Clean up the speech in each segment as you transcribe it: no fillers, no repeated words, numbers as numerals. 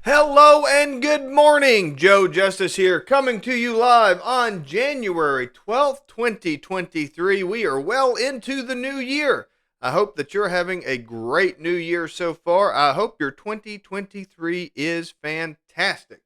Hello and good morning. Joe Justice here, coming to you live on January 12th, 2023. We are well into the new year. I hope that you're having a great new year so far. I hope your 2023 is fantastic.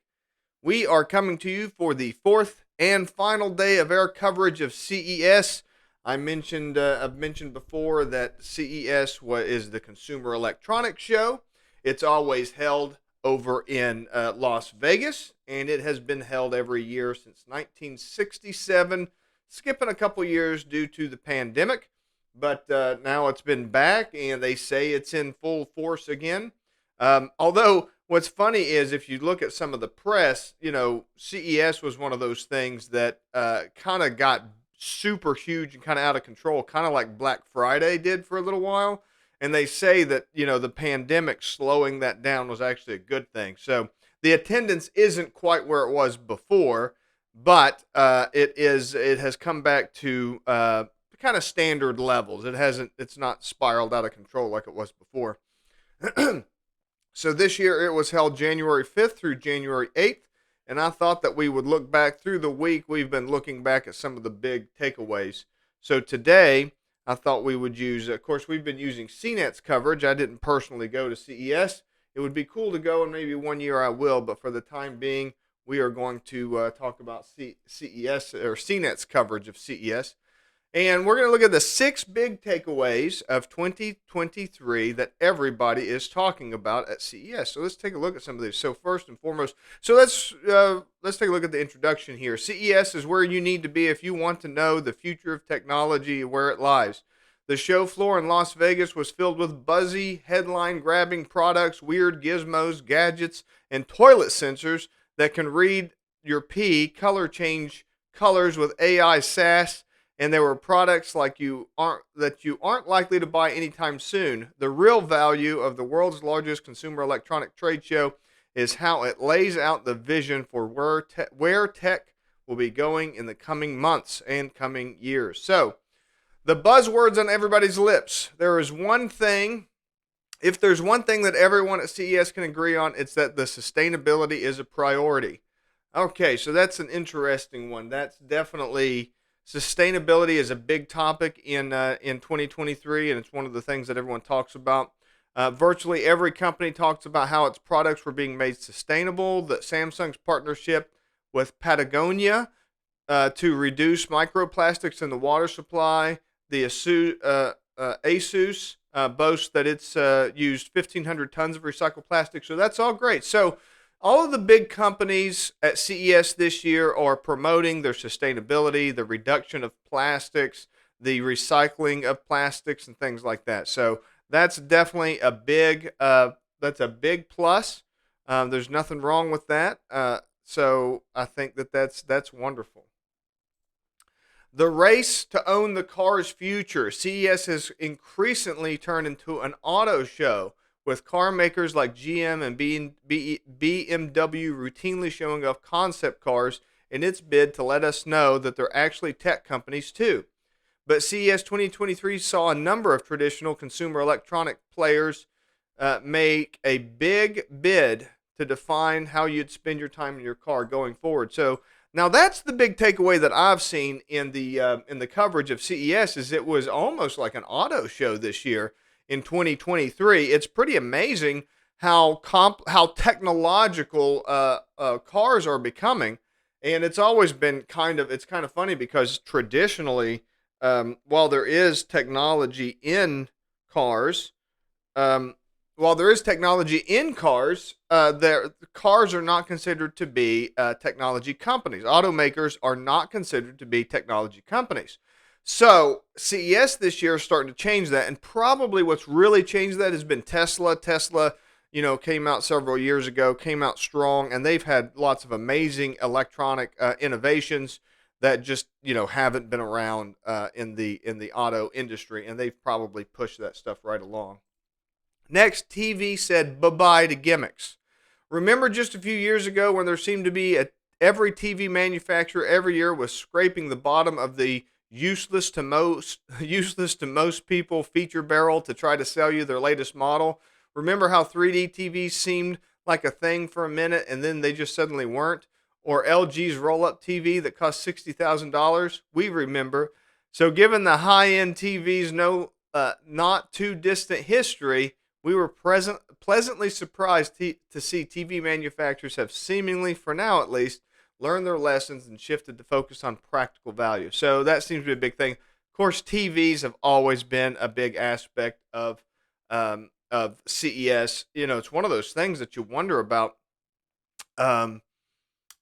We are coming to you for the fourth and final day of our coverage of CES. I've mentioned before that CES is the Consumer Electronics Show. It's always held over in Las Vegas, and it has been held every year since 1967, skipping a couple years due to the pandemic. But now it's been back, and they say it's in full force again. Although what's funny is if you look at some of the press, CES was one of those things that kind of got super huge and kind of out of control, kind of like Black Friday did for a little while. And they say that, the pandemic slowing that down was actually a good thing. So the attendance isn't quite where it was before, but it has come back to kind of standard levels. It's not spiraled out of control like it was before. So this year it was held January 5th through January 8th. And I thought that we would look back through the week. We've been looking back at some of the big takeaways. So today, I thought we would use, of course, we've been using CNET's coverage. I didn't personally go to CES. It would be cool to go, and maybe one year I will. But for the time being, we are going to talk about CES or CNET's coverage of CES. And we're going to look at the 6 big takeaways of 2023 that everybody is talking about at CES. So let's take a look at some of these. So first and foremost, let's take a look at the introduction here. CES is where you need to be if you want to know the future of technology and where it lies. The show floor in Las Vegas was filled with buzzy, headline-grabbing products, weird gizmos, gadgets, and toilet sensors that can read your pee, color change colors with AI sass. And there were products that you aren't likely to buy anytime soon. The real value of the world's largest consumer electronic trade show is how it lays out the vision for where tech will be going in the coming months and coming years. So, the buzzwords on everybody's lips. If there's one thing that everyone at CES can agree on, it's that the sustainability is a priority. Okay, so that's an interesting one. That's definitely... Sustainability is a big topic in 2023, and it's one of the things that everyone talks about. Virtually every company talks about how its products were being made sustainable. That Samsung's partnership with Patagonia to reduce microplastics in the water supply. The Asus boasts that it's used 1,500 tons of recycled plastic. So that's all great. So all of the big companies at CES this year are promoting their sustainability, the reduction of plastics, the recycling of plastics, and things like that. So that's definitely a big plus. There's nothing wrong with that. So I think that's wonderful. The race to own the car's future. CES has increasingly turned into an auto show, with car makers like GM and BMW routinely showing off concept cars in its bid to let us know that they're actually tech companies too. But CES 2023 saw a number of traditional consumer electronic players make a big bid to define how you'd spend your time in your car going forward. So now that's the big takeaway that I've seen in the coverage of CES, is it was almost like an auto show this year. In 2023, it's pretty amazing how technological cars are becoming, and it's always been kind of funny because traditionally, while there is technology in cars, the cars are not considered to be technology companies. Automakers are not considered to be technology companies. So CES this year is starting to change that, and probably what's really changed that has been Tesla. Tesla, came out several years ago, came out strong, and they've had lots of amazing electronic innovations that just haven't been around in the auto industry, and they've probably pushed that stuff right along. Next, TV said bye-bye to gimmicks. Remember just a few years ago when there seemed to be every TV manufacturer every year was scraping the bottom of the useless to most people feature barrel to try to sell you their latest model. Remember how 3D TVs seemed like a thing for a minute and then they just suddenly weren't, or LG's roll-up TV that cost $60,000. We remember. So, given the high-end TV's not too distant history, we were pleasantly surprised to see TV manufacturers have seemingly, for now at least, learned their lessons and shifted to focus on practical value. So that seems to be a big thing. Of course, TVs have always been a big aspect of CES. It's one of those things that you wonder about. Um,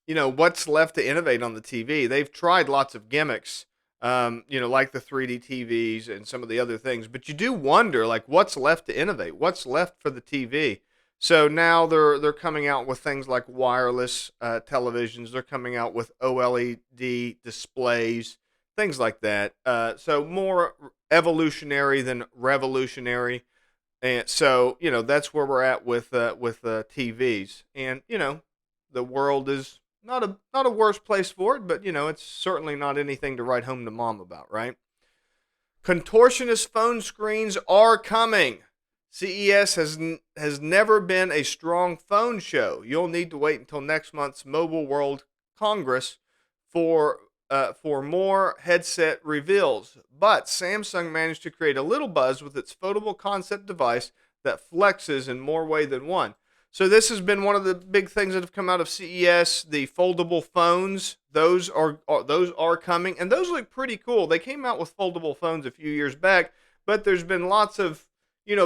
what's left to innovate on the TV? They've tried lots of gimmicks, like the 3D TVs and some of the other things, but you do wonder, like, what's left to innovate? What's left for the TV? So now they're coming out with things like wireless televisions. They're coming out with OLED displays, things like that. So more evolutionary than revolutionary. And so, that's where we're at with TVs. And, the world is not a worse place for it, but it's certainly not anything to write home to mom about, right? Contortionist phone screens are coming. CES has never been a strong phone show. You'll need to wait until next month's Mobile World Congress for more headset reveals. But Samsung managed to create a little buzz with its foldable concept device that flexes in more ways than one. So this has been one of the big things that have come out of CES. The foldable phones, those are coming, and those look pretty cool. They came out with foldable phones a few years back, but there's been lots of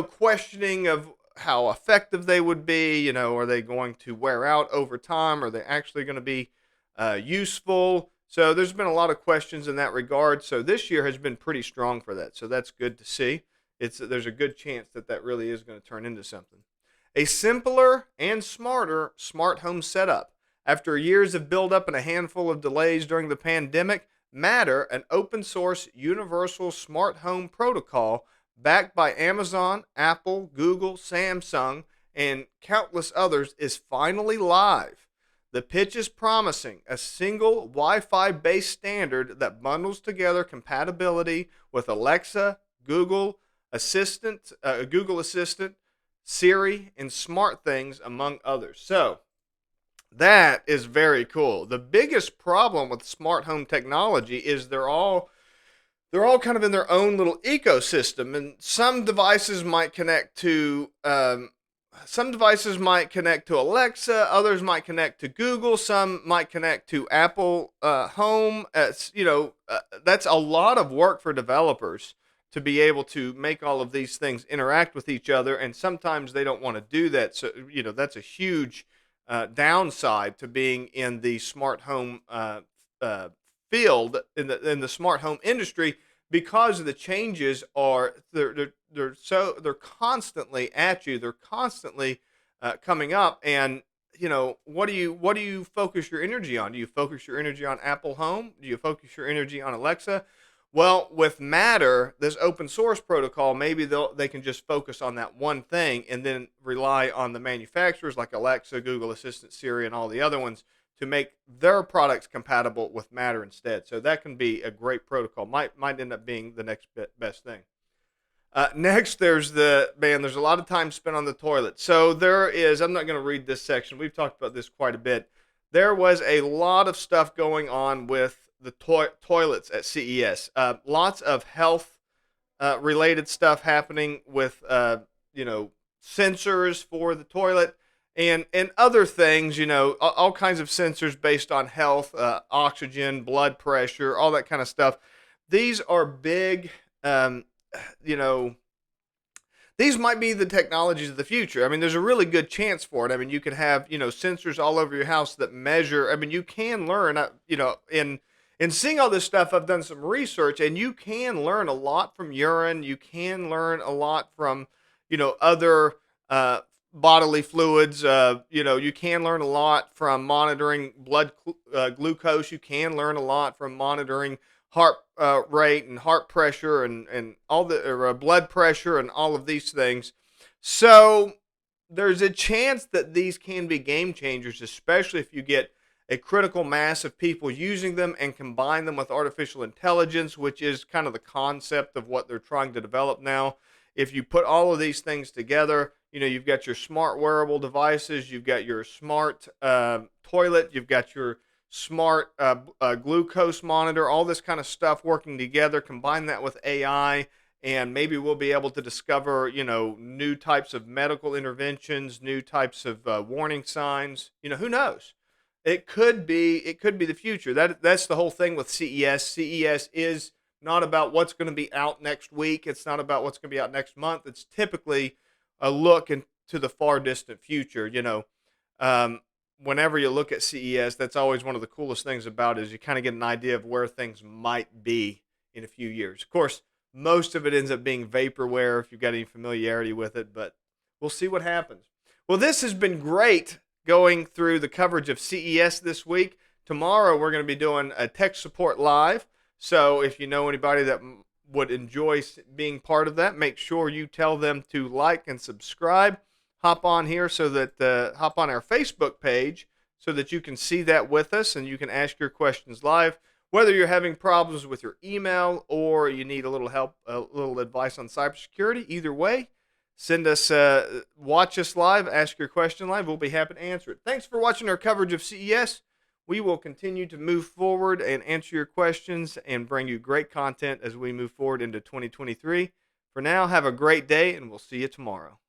questioning of how effective they would be. Are they going to wear out over time? Are they actually going to be useful? So there's been a lot of questions in that regard. So this year has been pretty strong for that. So that's good to see. There's a good chance that really is going to turn into something. A simpler and smarter smart home setup. After years of build-up and a handful of delays during the pandemic, Matter, an open-source universal smart home protocol backed by Amazon, Apple, Google, Samsung, and countless others, is finally live. The pitch is promising: a single Wi-Fi based standard that bundles together compatibility with Alexa, Google Assistant, Siri, and SmartThings, among others. So that is very cool. The biggest problem with smart home technology is they're all kind of in their own little ecosystem, and some devices might connect to Alexa, others might connect to Google, some might connect to Apple Home. That's a lot of work for developers to be able to make all of these things interact with each other, and sometimes they don't want to do that. So that's a huge downside to being in the smart home field, in the smart home industry, because the changes are they're constantly at you. They're constantly coming up, and what do you focus your energy on? Do you focus your energy on Apple Home? Do you focus your energy on Alexa? Well, with Matter, this open source protocol, maybe they can just focus on that one thing and then rely on the manufacturers like Alexa, Google Assistant, Siri, and all the other ones to make their products compatible with Matter instead. So that can be a great protocol. Might end up being the next best thing. Next, there's a lot of time spent on the toilet. So I'm not going to read this section. We've talked about this quite a bit. There was a lot of stuff going on with the toilets at CES. Lots of health related stuff happening with sensors for the toilet and other things. All kinds of sensors based on health, oxygen, blood pressure, all that kind of stuff. These are big. These might be the technologies of the future. I mean, there's a really good chance for it. I mean, you could have sensors all over your house that measure. I mean, you can learn. In seeing all this stuff, I've done some research, and you can learn a lot from urine. You can learn a lot from, other bodily fluids. You can learn a lot from monitoring blood glucose. You can learn a lot from monitoring heart rate and heart pressure and all the blood pressure and all of these things. So there's a chance that these can be game changers, especially if you get a critical mass of people using them and combine them with artificial intelligence, which is kind of the concept of what they're trying to develop now. if you put all of these things together, you've got your smart wearable devices, you've got your smart toilet, you've got your smart glucose monitor, all this kind of stuff working together. Combine that with AI, and maybe we'll be able to discover, new types of medical interventions, new types of warning signs. Who knows? It could be the future. That's the whole thing with CES. CES is not about what's going to be out next week. It's not about what's going to be out next month. It's typically a look into the far distant future. Um, Whenever you look at CES, that's always one of the coolest things about it, is you kind of get an idea of where things might be in a few years. Of course, most of it ends up being vaporware if you've got any familiarity with it, but we'll see what happens. Well, this has been great going through the coverage of CES this week. Tomorrow, we're going to be doing a tech support live. So if you know anybody that would enjoy being part of that, make sure you tell them to like and subscribe. Hop on here hop on our Facebook page so that you can see that with us and you can ask your questions live. Whether you're having problems with your email or you need a little help, a little advice on cybersecurity, either way, send us, watch us live, ask your question live. We'll be happy to answer it. Thanks for watching our coverage of CES. We will continue to move forward and answer your questions and bring you great content as we move forward into 2023. For now, have a great day, and we'll see you tomorrow.